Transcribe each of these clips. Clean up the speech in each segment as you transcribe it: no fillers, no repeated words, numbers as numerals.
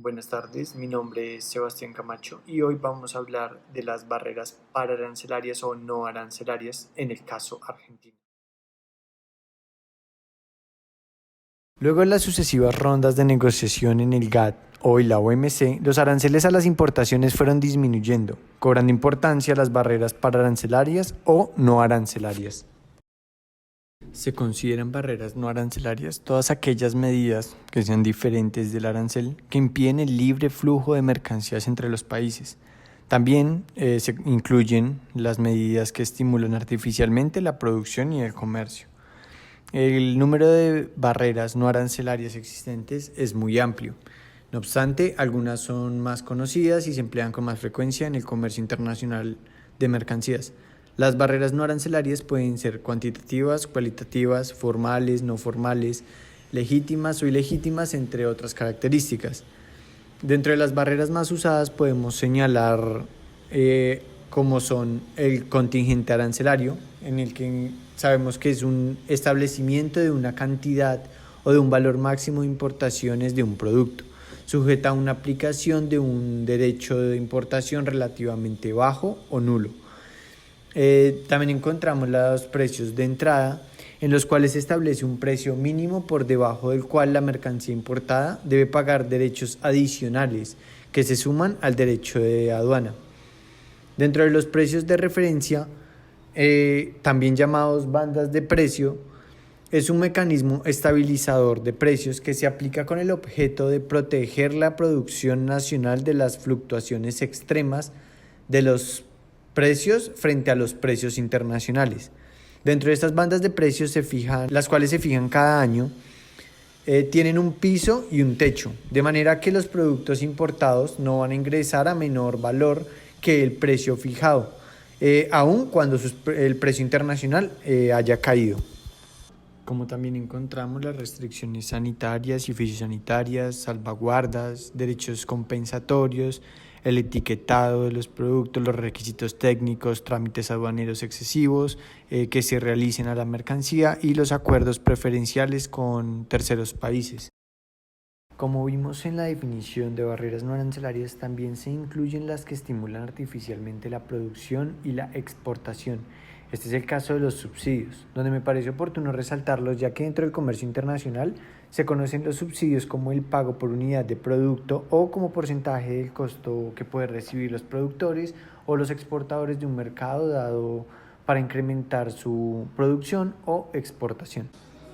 Buenas tardes, mi nombre es Sebastián Camacho y hoy vamos a hablar de las barreras pararancelarias o no arancelarias en el caso argentino. Luego de las sucesivas rondas de negociación en el GATT, hoy la OMC, los aranceles a las importaciones fueron disminuyendo, cobrando importancia a las barreras pararancelarias o no arancelarias. Se consideran barreras no arancelarias todas aquellas medidas que sean diferentes del arancel que impiden el libre flujo de mercancías entre los países. También se incluyen las medidas que estimulan artificialmente la producción y el comercio. El número de barreras no arancelarias existentes es muy amplio. No obstante, algunas son más conocidas y se emplean con más frecuencia en el comercio internacional de mercancías. Las barreras no arancelarias pueden ser cuantitativas, cualitativas, formales, no formales, legítimas o ilegítimas, entre otras características. Dentro de las barreras más usadas podemos señalar como son el contingente arancelario, en el que sabemos que es un establecimiento de una cantidad o de un valor máximo de importaciones de un producto, sujeta a una aplicación de un derecho de importación relativamente bajo o nulo. También encontramos los precios de entrada, en los cuales se establece un precio mínimo por debajo del cual la mercancía importada debe pagar derechos adicionales que se suman al derecho de aduana. Dentro de los precios de referencia, también llamados bandas de precio, es un mecanismo estabilizador de precios que se aplica con el objeto de proteger la producción nacional de las fluctuaciones extremas de los precios frente a los precios internacionales. Dentro de estas bandas de precios las cuales se fijan cada año, tienen un piso y un techo, de manera que los productos importados no van a ingresar a menor valor que el precio fijado, aun cuando el precio internacional haya caído. Como también encontramos las restricciones sanitarias y fitosanitarias, salvaguardas, derechos compensatorios, el etiquetado de los productos, los requisitos técnicos, trámites aduaneros excesivos que se realicen a la mercancía y los acuerdos preferenciales con terceros países. Como vimos en la definición de barreras no arancelarias, también se incluyen las que estimulan artificialmente la producción y la exportación. Este es el caso de los subsidios, donde me parece oportuno resaltarlos, ya que dentro del comercio internacional se conocen los subsidios como el pago por unidad de producto o como porcentaje del costo que pueden recibir los productores o los exportadores de un mercado dado para incrementar su producción o exportación.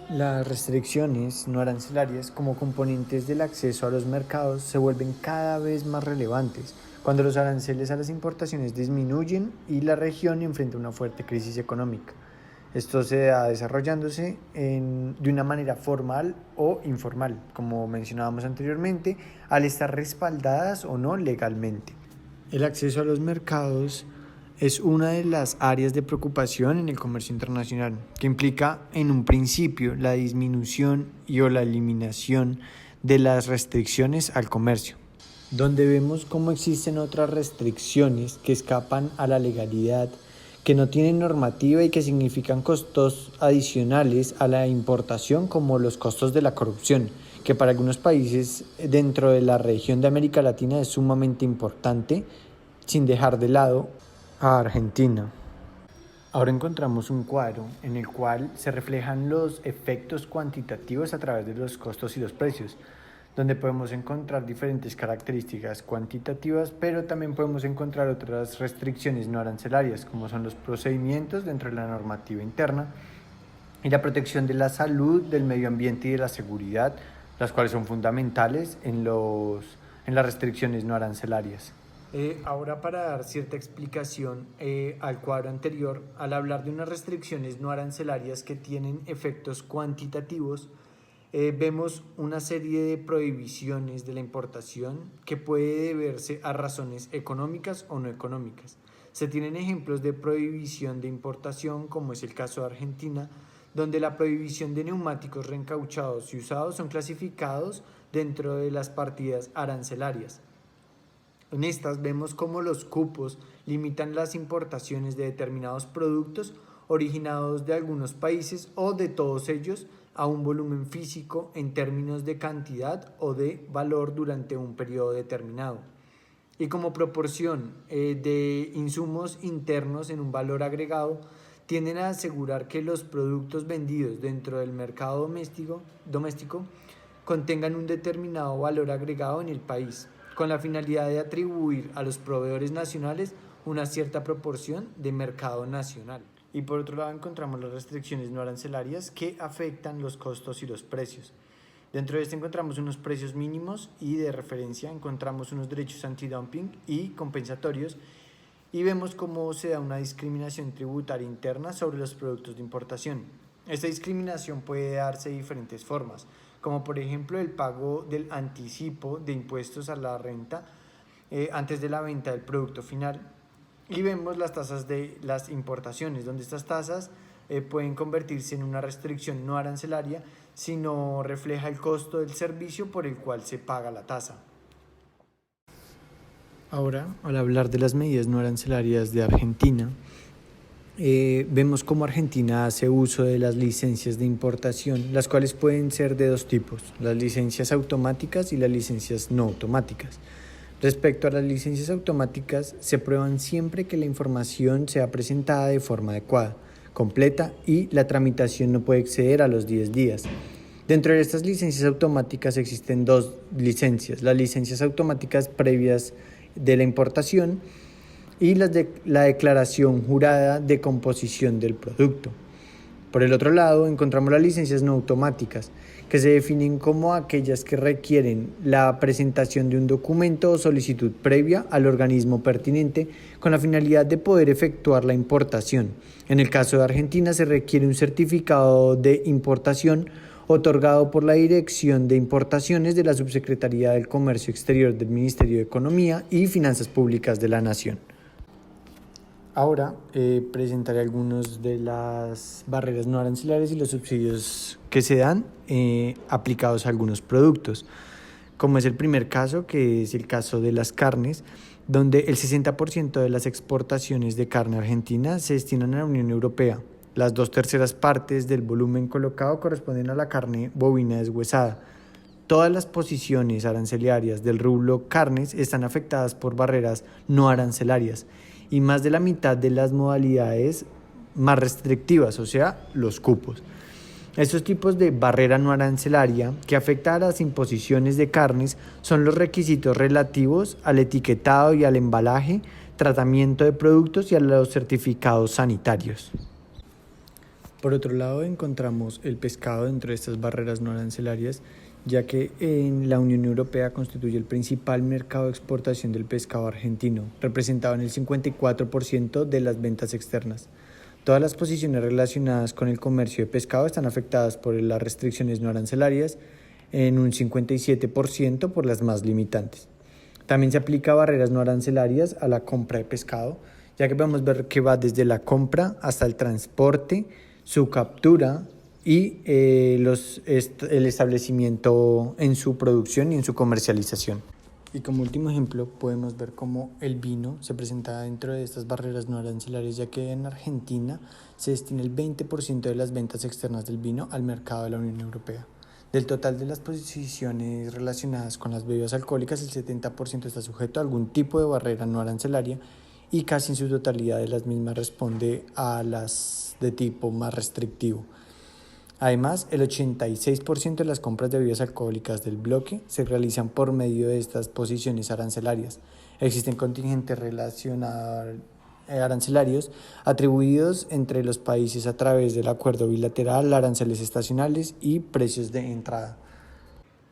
Las restricciones no arancelarias como componentes del acceso a los mercados se vuelven cada vez más relevantes cuando los aranceles a las importaciones disminuyen y la región enfrenta una fuerte crisis económica. Esto se da desarrollándose de una manera formal o informal, como mencionábamos anteriormente, al estar respaldadas o no legalmente. El acceso a los mercados es una de las áreas de preocupación en el comercio internacional, que implica en un principio la disminución o la eliminación de las restricciones al comercio, donde vemos cómo existen otras restricciones que escapan a la legalidad, que no tienen normativa y que significan costos adicionales a la importación, como los costos de la corrupción, que para algunos países dentro de la región de América Latina es sumamente importante, sin dejar de lado a Argentina. Ahora encontramos un cuadro en el cual se reflejan los efectos cuantitativos a través de los costos y los precios, donde podemos encontrar diferentes características cuantitativas, pero también podemos encontrar otras restricciones no arancelarias, como son los procedimientos dentro de la normativa interna y la protección de la salud, del medio ambiente y de la seguridad, las cuales son fundamentales en las restricciones no arancelarias. Ahora, para dar cierta explicación al cuadro anterior, al hablar de unas restricciones no arancelarias que tienen efectos cuantitativos, vemos una serie de prohibiciones de la importación que puede deberse a razones económicas o no económicas. Se tienen ejemplos de prohibición de importación, como es el caso de Argentina, donde la prohibición de neumáticos reencauchados y usados son clasificados dentro de las partidas arancelarias. En estas vemos cómo los cupos limitan las importaciones de determinados productos originados de algunos países o de todos ellos a un volumen físico en términos de cantidad o de valor durante un periodo determinado. Y como proporción de insumos internos en un valor agregado, tienden a asegurar que los productos vendidos dentro del mercado doméstico contengan un determinado valor agregado en el país, con la finalidad de atribuir a los proveedores nacionales una cierta proporción de mercado nacional. Y por otro lado encontramos las restricciones no arancelarias que afectan los costos y los precios. Dentro de esto encontramos unos precios mínimos y de referencia, encontramos unos derechos antidumping y compensatorios, y vemos cómo se da una discriminación tributaria interna sobre los productos de importación. Esta discriminación puede darse de diferentes formas, como por ejemplo el pago del anticipo de impuestos a la renta antes de la venta del producto final. Y vemos las tasas de las importaciones, donde estas tasas pueden convertirse en una restricción no arancelaria si no refleja el costo del servicio por el cual se paga la tasa. Ahora, al hablar de las medidas no arancelarias de Argentina, vemos cómo Argentina hace uso de las licencias de importación, las cuales pueden ser de dos tipos, las licencias automáticas y las licencias no automáticas. Respecto a las licencias automáticas, se prueban siempre que la información sea presentada de forma adecuada, completa y la tramitación no puede exceder a los 10 días. Dentro de estas licencias automáticas existen dos licencias, las licencias automáticas previas de la importación y las de la declaración jurada de composición del producto. Por el otro lado, encontramos las licencias no automáticas, que se definen como aquellas que requieren la presentación de un documento o solicitud previa al organismo pertinente con la finalidad de poder efectuar la importación. En el caso de Argentina se requiere un certificado de importación otorgado por la Dirección de Importaciones de la Subsecretaría del Comercio Exterior del Ministerio de Economía y Finanzas Públicas de la Nación. Ahora presentaré algunas de las barreras no arancelarias y los subsidios que se dan aplicados a algunos productos, como es el primer caso, que es el caso de las carnes, donde el 60% de las exportaciones de carne argentina se destinan a la Unión Europea. Las 2/3 partes del volumen colocado corresponden a la carne bovina deshuesada. Todas las posiciones arancelarias del rublo carnes están afectadas por barreras no arancelarias y más de la mitad de las modalidades más restrictivas, o sea, los cupos. Estos tipos de barrera no arancelaria que afectan a las imposiciones de carnes son los requisitos relativos al etiquetado y al embalaje, tratamiento de productos y a los certificados sanitarios. Por otro lado, encontramos el pescado dentro de estas barreras no arancelarias, ya que en la Unión Europea constituye el principal mercado de exportación del pescado argentino, representado en el 54% de las ventas externas. Todas las posiciones relacionadas con el comercio de pescado están afectadas por las restricciones no arancelarias, en un 57% por las más limitantes. También se aplica barreras no arancelarias a la compra de pescado, ya que podemos ver que va desde la compra hasta el transporte, su captura y el establecimiento en su producción y en su comercialización. Y como último ejemplo podemos ver cómo el vino se presenta dentro de estas barreras no arancelarias, ya que en Argentina se destina el 20% de las ventas externas del vino al mercado de la Unión Europea. Del total de las posiciones relacionadas con las bebidas alcohólicas, el 70% está sujeto a algún tipo de barrera no arancelaria y casi en su totalidad de las mismas responde a las de tipo más restrictivo. Además, el 86% de las compras de bebidas alcohólicas del bloque se realizan por medio de estas posiciones arancelarias. Existen contingentes arancelarios atribuidos entre los países a través del acuerdo bilateral, aranceles estacionales y precios de entrada.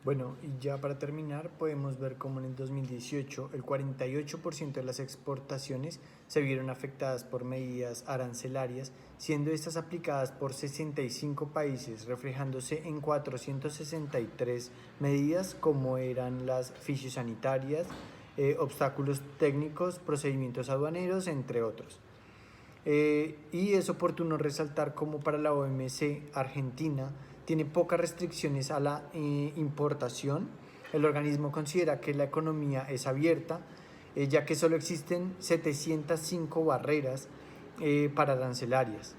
Bueno, y ya para terminar, podemos ver cómo en el 2018 el 48% de las exportaciones se vieron afectadas por medidas arancelarias, siendo estas aplicadas por 65 países, reflejándose en 463 medidas como eran las fisiosanitarias, obstáculos técnicos, procedimientos aduaneros, entre otros. Y es oportuno resaltar cómo para la OMC Argentina tiene pocas restricciones a la importación. El organismo considera que la economía es abierta, ya que solo existen 705 barreras para arancelarias.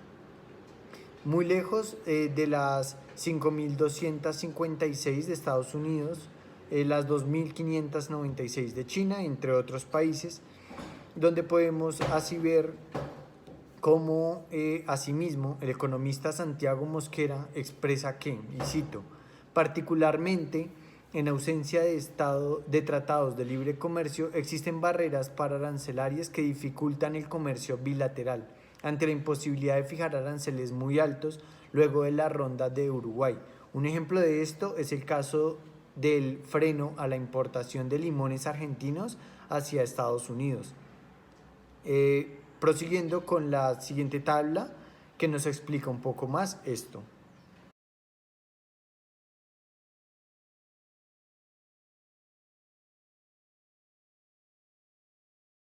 muy lejos de las 5.256 de Estados Unidos, las 2.596 de China, entre otros países, donde podemos así ver cómo asimismo el economista Santiago Mosquera expresa que, y cito, particularmente en ausencia de tratados de libre comercio, existen barreras pararancelarias que dificultan el comercio bilateral, ante la imposibilidad de fijar aranceles muy altos luego de la ronda de Uruguay. Un ejemplo de esto es el caso del freno a la importación de limones argentinos hacia Estados Unidos. Prosiguiendo con la siguiente tabla que nos explica un poco más esto.